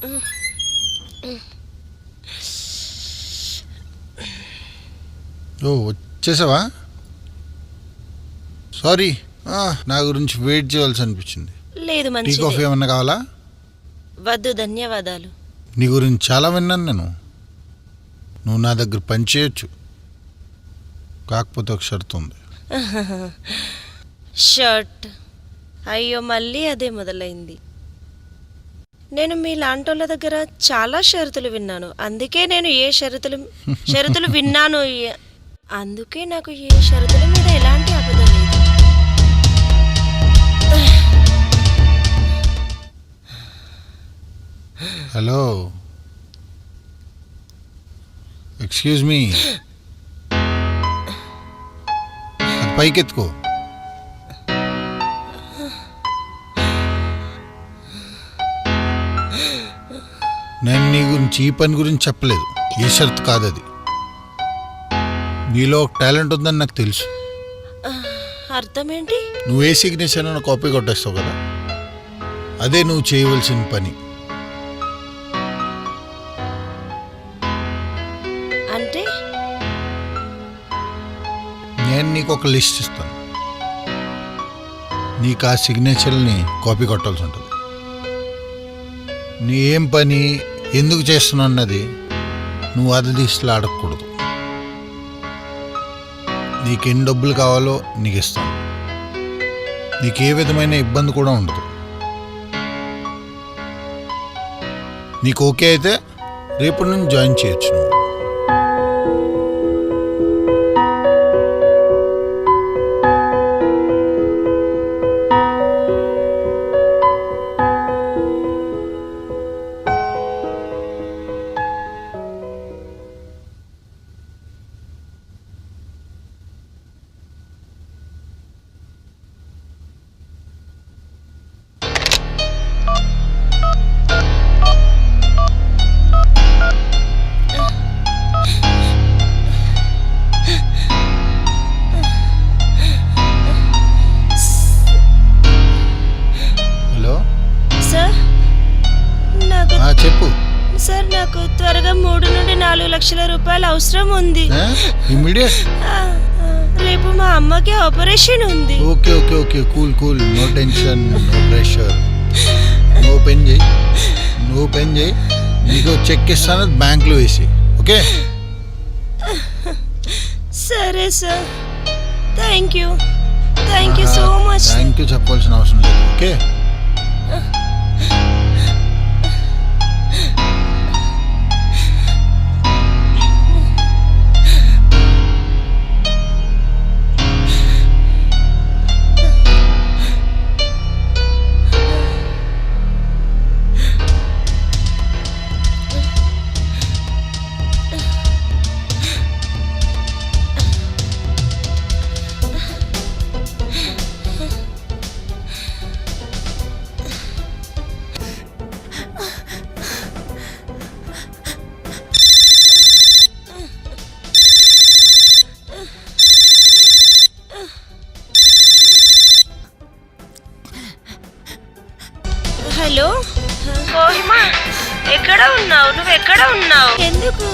ఓ వచ్చేసావా? సారీ, నా గురించి వెయిట్ చేయాల్సి అనిపించింది. లేదు, టీ మంచిది. కాఫీ ఏమన్నా కావాలా? వద్దు, ధన్యవాదాలు. నీ గురించి చాలా విన్నాను నేను. నువ్వు నా దగ్గర పని చేయొచ్చు, కాకపోతే ఒక షరతు ఉంది. షర్ట్? అయ్యో, మళ్ళీ అదే మొదలైంది. నేను మీ లాంటోళ్ళ దగ్గర చాలా షరతులు విన్నాను, అందుకే నేను ఏ షరతులు విన్నాను, అందుకే నాకు ఏ షరతుల మీద ఎలాంటి అబద్ధం లేదు. హలో, ఎక్స్క్యూజ్ మీ, అది పైకెత్తుకో. నేను నీ గురించి ఈ పని గురించి చెప్పలేదు, ఈ షరతు కాదు అది. నీలో ఒక టాలెంట్ ఉందని నాకు తెలుసు. అర్థం ఏంటి? నువ్వు ఏ సిగ్నేచర్ అయినా కాపీ కొట్టేస్తావు కదా, అదే నువ్వు చేయవలసిన పని. అంటే నేను నీకు ఒక లిస్ట్ ఇస్తాను, నీకు ఆ సిగ్నేచర్ని కాపీ కొట్టాల్సి ఉంటుంది. నీ ఏం పని, ఎందుకు చేస్తున్నావు అన్నది నువ్వు అది లిస్టులో అడగకూడదు. నీకెన్ని డబ్బులు కావాలో నీకు ఇస్తాను, నీకు ఏ విధమైన ఇబ్బంది కూడా ఉండదు. నీకు ఓకే అయితే రేపటి నుంచి జాయిన్ చేయొచ్చు నువ్వు. చెప్పు సార్, నాకు త్వరగా 3 నుండి 4 లక్షల రూపాయలు అవసరం ఉంది. రేపు మా అమ్మకి ఆపరేషన్ ఉంది. Okay okay okay, cool cool, no tension, no pressure. నువ్వు పెన్ చేయి, నీకు చెక్ ఇస్తాను, బ్యాంక్లో వేసి. ఓకే సరే sir, thank you so much. Thank you చెప్పాల్సిన అవసరం లేదు. ఓకే, హలో కోహిమా, ఎక్కడ ఉన్నావు? నువ్వు ఎక్కడ ఉన్నావు? ఎందుకు